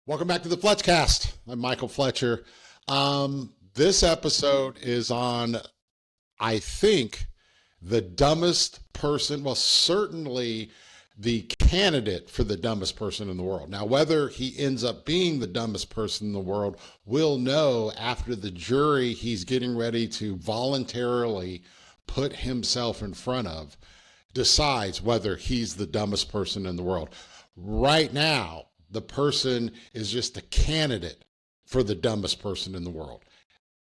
Welcome back to the Fletch Cast. I'm Michael Fletcher. This episode is on, I think, the dumbest person, well, certainly the candidate for the dumbest person in the world. Now, whether he ends up being the dumbest person in the world, we'll know after the jury he's getting ready to voluntarily put himself in front of decides whether he's the dumbest person in the world. Right now, the person is just a candidate for the dumbest person in the world.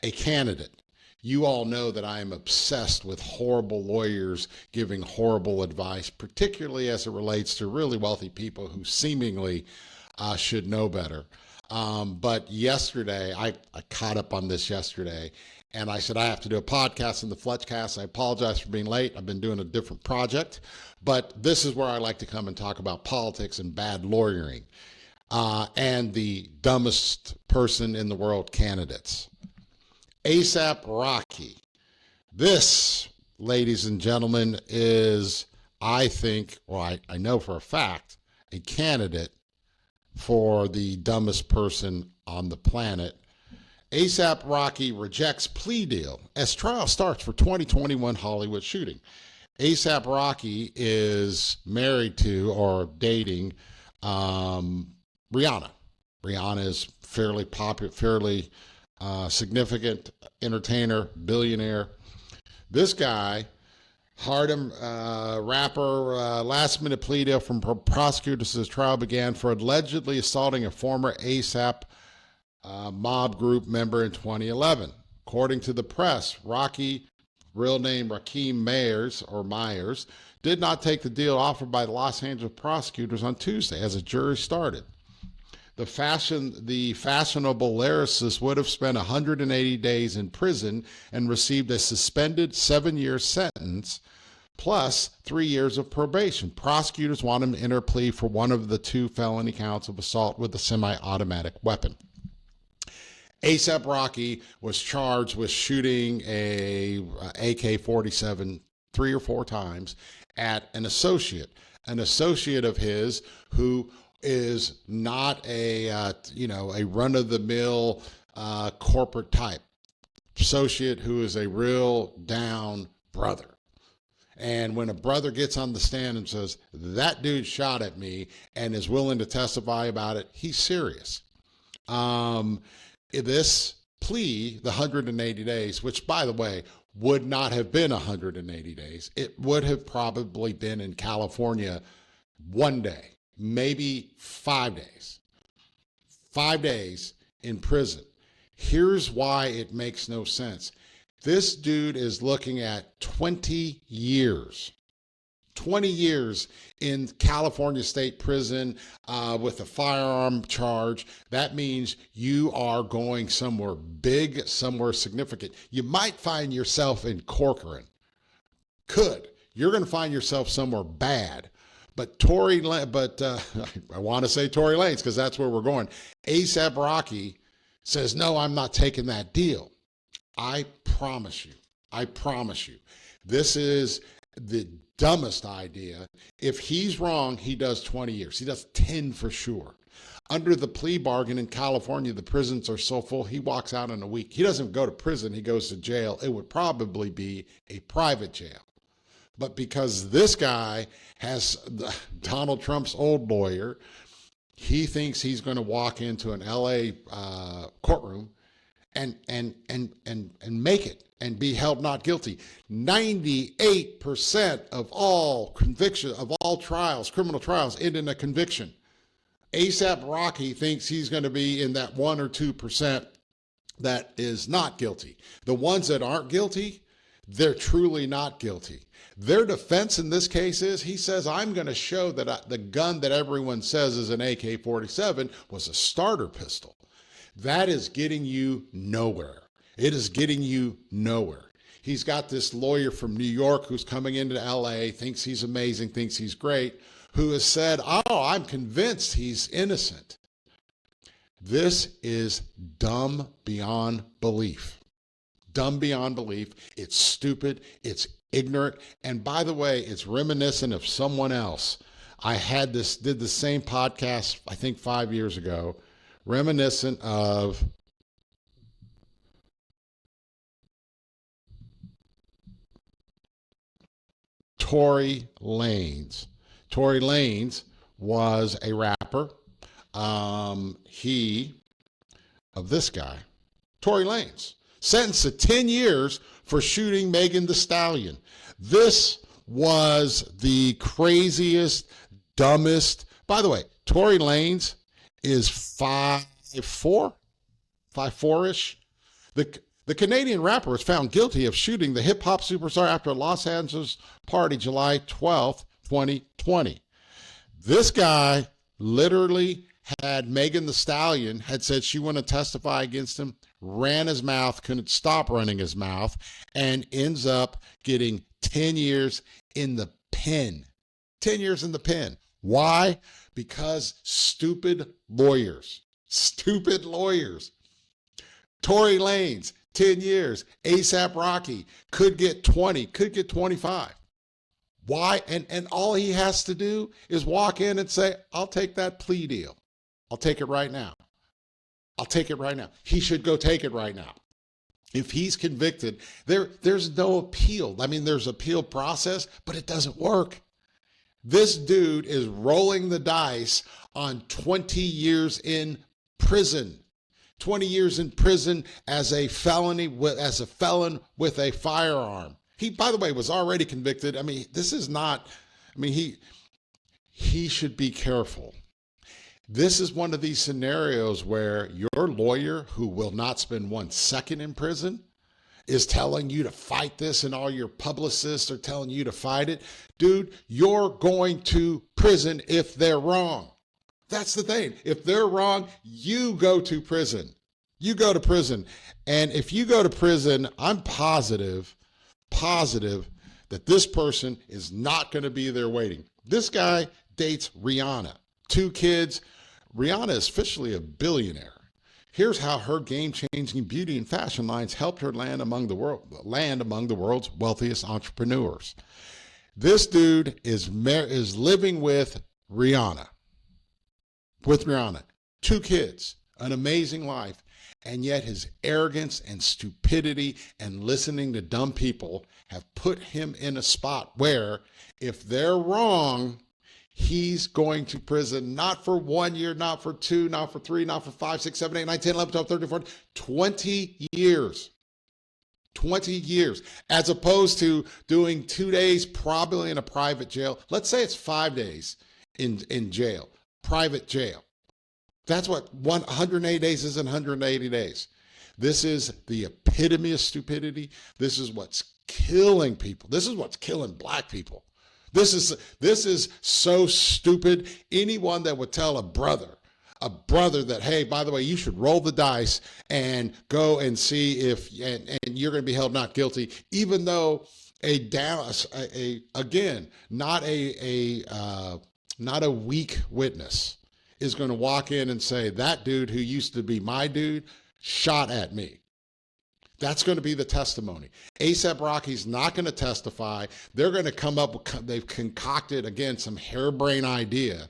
A candidate. You all know that I am obsessed with horrible lawyers giving horrible advice, particularly as it relates to really wealthy people who seemingly should know better. But yesterday, I caught up on this yesterday, and I said, I have to do a podcast in the Fletch Cast. I apologize for being late. I've been doing a different project, but this is where I like to come and talk about politics and bad lawyering. And the dumbest person in the world candidates. A$AP Rocky. This, ladies and gentlemen, is, I think, well, I know for a fact, a candidate for the dumbest person on the planet. A$AP Rocky rejects plea deal as trial starts for 2021 Hollywood shooting. A$AP Rocky is married to or dating Rihanna. Rihanna is fairly popular, fairly significant entertainer, billionaire. This guy, Harlem rapper, last-minute plea deal from prosecutors as trial began for allegedly assaulting a former A$AP mob group member in 2011. According to the press, Rocky, real name Rakeem Myers, did not take the deal offered by the Los Angeles prosecutors on Tuesday as a jury started. The fashionable lyricist would have spent 180 days in prison and received a suspended 7-year sentence plus 3 years of probation. Prosecutors want him to enter a plea for one of the 2 felony counts of assault with a semi-automatic weapon. A$AP Rocky was charged with shooting a AK-47 3 or 4 times at an associate of his who is not a run-of-the-mill corporate type associate, who is a real down brother. And when a brother gets on the stand and says, that dude shot at me, and is willing to testify about it, he's serious. This plea, the 180 days, which, by the way, would not have been 180 days. It would have probably been in California 1 day. Maybe 5 days. 5 days in prison. Here's why it makes no sense. This dude is looking at 20 years. 20 years in California State Prison with a firearm charge. That means you are going somewhere big, somewhere significant. You might find yourself in Corcoran. You're going to find yourself somewhere bad. But I want to say Tory Lanes because that's where we're going. A$AP Rocky says, no, I'm not taking that deal. I promise you, this is the dumbest idea. If he's wrong, he does 20 years. He does 10 for sure. Under the plea bargain in California, the prisons are so full, he walks out in a week. He doesn't go to prison, he goes to jail. It would probably be a private jail. But because this guy has Donald Trump's old lawyer, he thinks he's going to walk into an LA courtroom and make it and be held not guilty. 98% of all convictions, of all trials, criminal trials, end in a conviction. A$AP Rocky thinks he's going to be in that 1 or 2% that is not guilty. The ones that aren't guilty, they're truly not guilty. Their defense in this case is, he says, I'm going to show that the gun that everyone says is an AK-47 was a starter pistol. That is getting you nowhere. It is getting you nowhere. He's got this lawyer from New York who's coming into LA, thinks he's amazing, thinks he's great, who has said, oh, I'm convinced he's innocent. This is dumb beyond belief. Dumb beyond belief. It's stupid. It's ignorant. And by the way, it's reminiscent of someone else. Did the same podcast, I think 5 years ago, reminiscent of Tory Lanez. Tory Lanez was a rapper. He, of this guy, Tory Lanez, sentenced to 10 years for shooting Megan Thee Stallion. This was the craziest, dumbest. By the way, Tory Lanez is 5'4", 5'4"-ish. The Canadian rapper was found guilty of shooting the hip-hop superstar after a Los Angeles party July 12th, 2020. This guy literally had Megan Thee Stallion, had said she wanted to testify against him, ran his mouth, couldn't stop running his mouth, and ends up getting 10 years in the pen. 10 years in the pen. Why? Because stupid lawyers. Stupid lawyers. Tory Lanez, 10 years. A$AP Rocky could get 20, could get 25. Why? And all he has to do is walk in and say, I'll take that plea deal. I'll take it right now. I'll take it right now. He should go take it right now. If he's convicted, there's no appeal. I mean, there's appeal process, but it doesn't work. This dude is rolling the dice on 20 years in prison. 20 years in prison as a felony, as a felon with a firearm. He, by the way, was already convicted. I mean, this is not, I mean, he should be careful. This is one of these scenarios where your lawyer, who will not spend 1 second in prison, is telling you to fight this, and all your publicists are telling you to fight it. Dude, you're going to prison if they're wrong. That's the thing. If they're wrong, you go to prison. You go to prison. And if you go to prison, I'm positive that this person is not going to be there waiting. This guy dates Rihanna. 2 kids. Rihanna is officially a billionaire. Here's how her game-changing beauty and fashion lines helped her land among the world's wealthiest entrepreneurs. This dude is living with Rihanna. 2 kids, an amazing life, and yet his arrogance and stupidity and listening to dumb people have put him in a spot where if they're wrong, he's going to prison, not for 1 year, not for 2, not for 3, not for 5, 6, 7, 8, 9, 10, 11, 12, 13, 14, 20 years. 20 years, as opposed to doing 2 days probably in a private jail. Let's say it's 5 days in jail, private jail. That's what 180 days is in 180 days. This is the epitome of stupidity. This is what's killing people. This is what's killing black people. This is so stupid. Anyone that would tell a brother that, hey, by the way, you should roll the dice and go and see if, and you're going to be held not guilty, even though not a weak witness is going to walk in and say, that dude who used to be my dude shot at me. That's going to be the testimony. A$AP Rocky's not going to testify. They're going to come up with, they've concocted, again, some harebrained idea,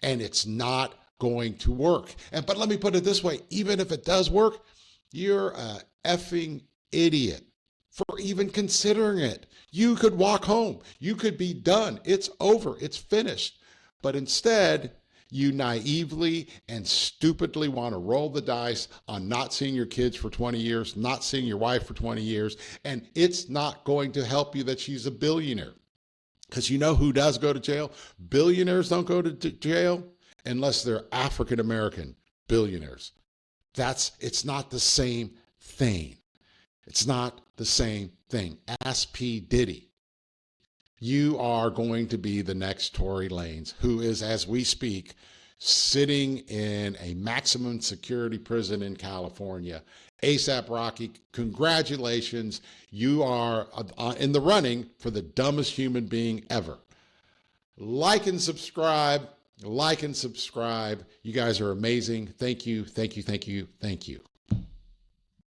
and it's not going to work. But let me put it this way, even if it does work, you're a effing idiot for even considering it. You could walk home. You could be done. It's over. It's finished. But instead, you naively and stupidly want to roll the dice on not seeing your kids for 20 years, not seeing your wife for 20 years, and it's not going to help you that she's a billionaire. Because you know who does go to jail? Billionaires don't go to jail unless they're African-American billionaires. It's not the same thing. It's not the same thing. Ask P. Diddy. You are going to be the next Tory Lanez, who is, as we speak, sitting in a maximum security prison in California. A$AP Rocky, congratulations. You are in the running for the dumbest human being ever. Like and subscribe. Like and subscribe. You guys are amazing. Thank you, thank you, thank you, thank you.